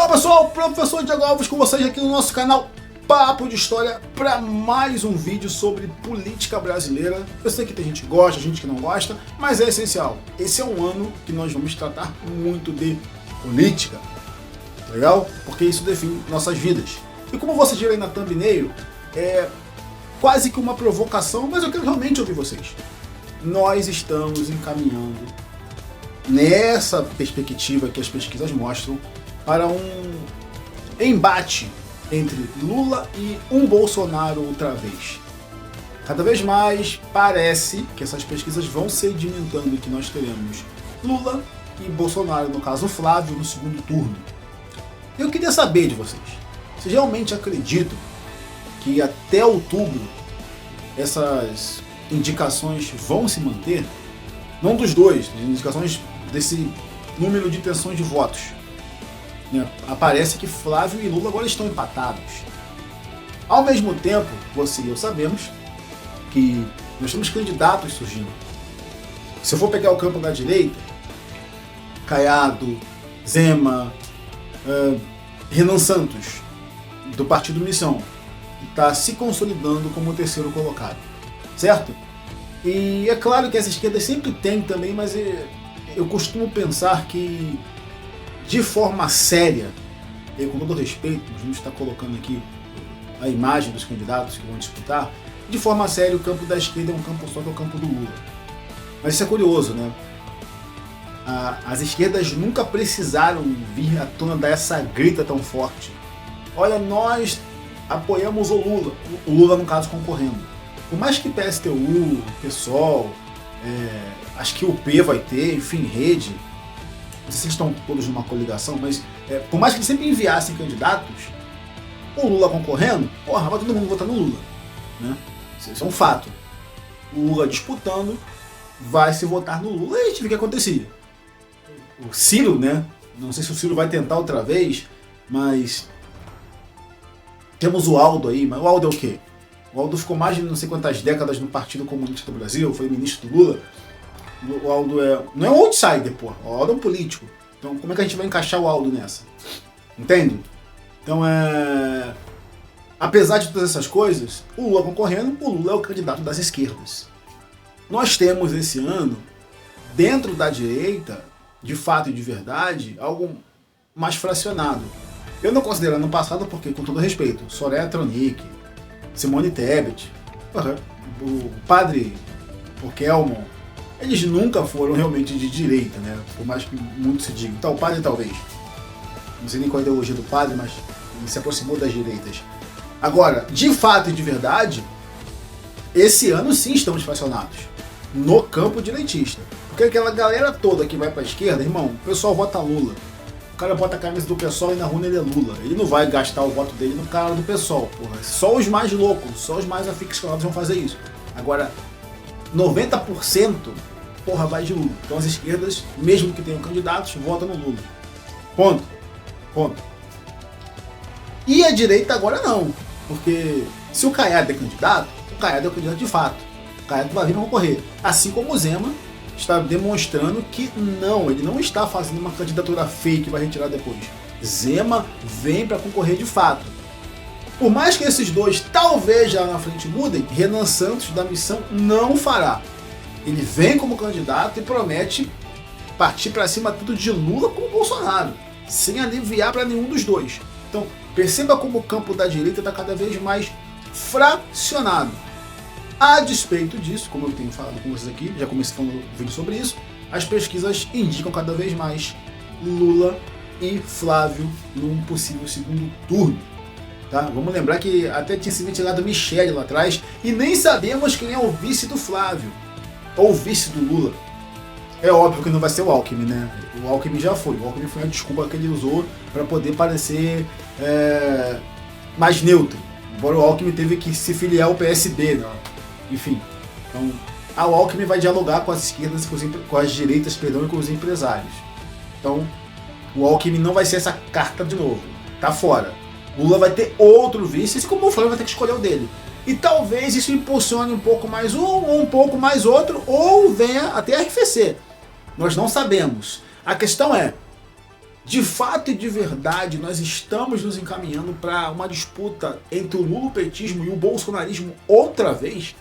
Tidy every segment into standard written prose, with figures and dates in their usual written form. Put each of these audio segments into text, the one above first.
Fala pessoal, professor Diego Alves com vocês aqui no nosso canal Papo de História para mais um vídeo sobre política brasileira. Eu sei que tem gente que gosta, gente que não gosta, mas é essencial. Esse é um ano que nós vamos tratar muito de política, legal? Porque isso define nossas vidas. E como vocês viram aí na thumbnail, é quase que uma provocação, mas eu quero realmente ouvir vocês. Nós estamos encaminhando nessa perspectiva que as pesquisas mostram para um embate entre Lula e um Bolsonaro outra vez. Cada vez mais parece que essas pesquisas vão sedimentando que nós teremos Lula e Bolsonaro, no caso Flávio, no segundo turno. Eu queria saber de vocês, vocês realmente acreditam que até outubro essas indicações vão se manter? Não dos dois, as indicações desse número de intenções de votos. Aparece que Flávio e Lula agora estão empatados. Ao mesmo tempo, você e eu sabemos que nós temos candidatos surgindo. Se eu for pegar o campo da direita, Caiado, Zema, Renan Santos, do Partido Missão, está se consolidando como o terceiro colocado, certo? E é claro que essa esquerda sempre tem também, mas eu costumo pensar que de forma séria, e com todo respeito, a gente está colocando aqui a imagem dos candidatos que vão disputar, de forma séria o campo da esquerda é um campo só, que é o campo do Lula. Mas isso é curioso, né? As esquerdas nunca precisaram vir à tona dessa grita tão forte. Olha, nós apoiamos o Lula no caso concorrendo. Por mais que PSTU, PSOL, acho que o P vai ter, enfim, Rede, não sei se eles estão todos numa coligação, mas por mais que eles sempre enviassem candidatos, o Lula concorrendo, porra, vai todo mundo votar no Lula, né? Isso é um fato. O Lula disputando, vai se votar no Lula e a gente vê o que acontecia. O Ciro, né? Não sei se o Ciro vai tentar outra vez, mas temos o Aldo aí, mas o Aldo é o quê? O Aldo ficou mais de não sei quantas décadas no Partido Comunista do Brasil, foi ministro do Lula. O Aldo não é um outsider, pô. O Aldo é um político. Então como é que a gente vai encaixar o Aldo nessa? Entende? Então apesar de todas essas coisas, o Lula concorrendo, o Lula é o candidato das esquerdas. Nós temos esse ano, dentro da direita, de fato e de verdade, algo mais fracionado. Eu não considero ano passado porque, com todo respeito, Soraya Tronic, Simone Tebet, o padre Kelmon, eles nunca foram realmente de direita, né? Por mais que muito se diga. Então, o padre talvez. Não sei nem qual a ideologia do padre, mas ele se aproximou das direitas. Agora, de fato e de verdade, esse ano sim estamos fracionados. No campo direitista. Porque aquela galera toda que vai pra esquerda, irmão, o pessoal vota Lula. O cara bota a camisa do PSOL e na rua ele é Lula. Ele não vai gastar o voto dele no cara do PSOL, porra. Só os mais loucos, só os mais aficionados vão fazer isso. Agora, 90% porra vai de Lula. Então as esquerdas, mesmo que tenham candidatos, votam no Lula. Ponto. E a direita agora não. Porque se o Caiado é candidato, o Caiado é o candidato de fato. O Caiado vai vir para concorrer. Assim como o Zema está demonstrando que não, ele não está fazendo uma candidatura fake que vai retirar depois. Zema vem para concorrer de fato. Por mais que esses dois talvez já na frente mudem, Renan Santos da Missão não fará. Ele vem como candidato e promete partir para cima tanto de Lula como Bolsonaro, sem aliviar para nenhum dos dois. Então, perceba como o campo da direita está cada vez mais fracionado. A despeito disso, como eu tenho falado com vocês aqui, já comecei falando um vídeo sobre isso, as pesquisas indicam cada vez mais Lula e Flávio num possível segundo turno. Tá? Vamos lembrar que até tinha se ventilado Michele lá atrás e nem sabemos quem é o vice do Flávio ou o vice do Lula. É óbvio que não vai ser o Alckmin, né? O Alckmin já foi. O Alckmin foi a desculpa que ele usou para poder parecer mais neutro. Embora o Alckmin teve que se filiar ao PSB, né? Enfim. Então, o Alckmin vai dialogar com as esquerdas, com as direitas, perdão, e com os empresários. Então, o Alckmin não vai ser essa carta de novo. Tá fora. Lula vai ter outro vice, assim como o Flávio vai ter que escolher o dele. E talvez isso impulsione um pouco mais um, ou um pouco mais outro, ou venha até arrefecer. Nós não sabemos. A questão é, de fato e de verdade nós estamos nos encaminhando para uma disputa entre o lulopetismo e o bolsonarismo outra vez?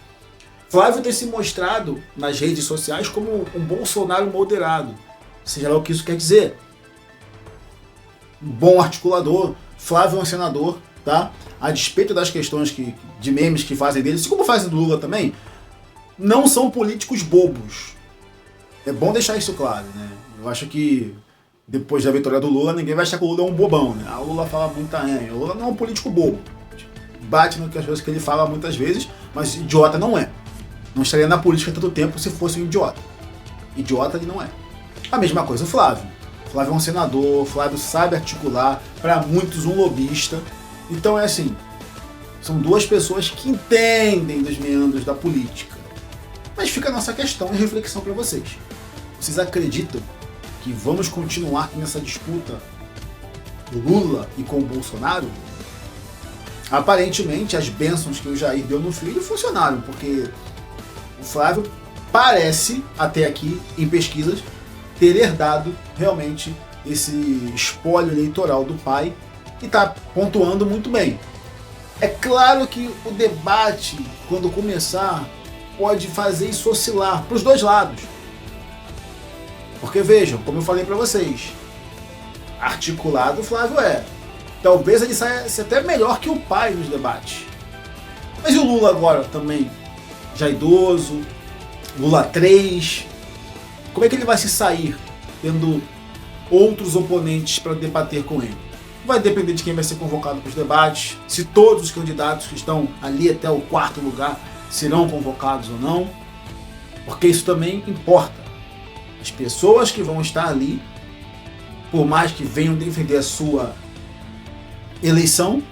Flávio tem se mostrado nas redes sociais como um Bolsonaro moderado, seja lá o que isso quer dizer. Um bom articulador. Flávio é um senador, tá? A despeito das questões de memes que fazem dele, assim como fazem do Lula também, não são políticos bobos. É bom deixar isso claro, né? Eu acho que depois da vitória do Lula, ninguém vai achar que o Lula é um bobão, né? O Lula fala muita O Lula não é um político bobo. Bate nas coisas que ele fala muitas vezes, mas idiota não é. Não estaria na política tanto tempo se fosse um idiota. Idiota ele não é. A mesma coisa o Flávio. Flávio é um senador, Flávio sabe articular, para muitos um lobista. Então é assim, são duas pessoas que entendem dos meandros da política. Mas fica a nossa questão e reflexão para vocês. Vocês acreditam que vamos continuar nessa disputa Lula e com o Bolsonaro? Aparentemente as bênçãos que o Jair deu no filho funcionaram, porque o Flávio parece, até aqui em pesquisas, ter herdado realmente esse espólio eleitoral do pai e está pontuando muito bem. É claro que o debate, quando começar, pode fazer isso oscilar para os dois lados. Porque vejam, como eu falei para vocês, articulado o Flávio é. Talvez ele saia até melhor que o pai nos debates. Mas e o Lula agora também? Já idoso, Lula 3. Como é que ele vai se sair tendo outros oponentes para debater com ele? Vai depender de quem vai ser convocado para os debates, se todos os candidatos que estão ali até o 4º lugar serão convocados ou não, porque isso também importa. As pessoas que vão estar ali, por mais que venham defender a sua eleição,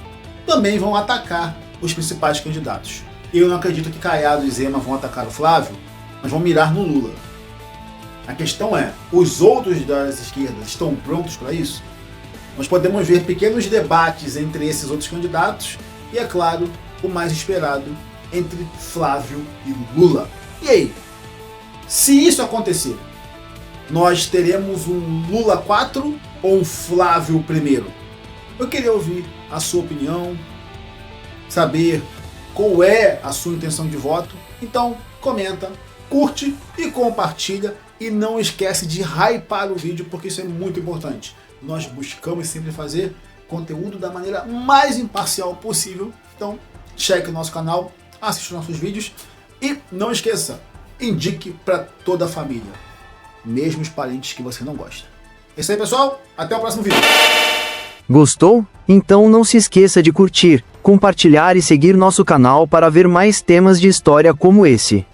também vão atacar os principais candidatos. Eu não acredito que Caiado e Zema vão atacar o Flávio, mas vão mirar no Lula. A questão é, os outros das esquerdas estão prontos para isso? Nós podemos ver pequenos debates entre esses outros candidatos e, é claro, o mais esperado entre Flávio e Lula. E aí? Se isso acontecer, nós teremos um Lula 4 ou um Flávio I? Eu queria ouvir a sua opinião, saber qual é a sua intenção de voto. Então, comenta, curte e compartilha. E não esquece de hypar o vídeo, porque isso é muito importante. Nós buscamos sempre fazer conteúdo da maneira mais imparcial possível. Então, cheque o nosso canal, assista os nossos vídeos e não esqueça, indique para toda a família, mesmo os parentes que você não gosta. É isso aí, pessoal. Até o próximo vídeo. Gostou? Então não se esqueça de curtir, compartilhar e seguir nosso canal para ver mais temas de história como esse.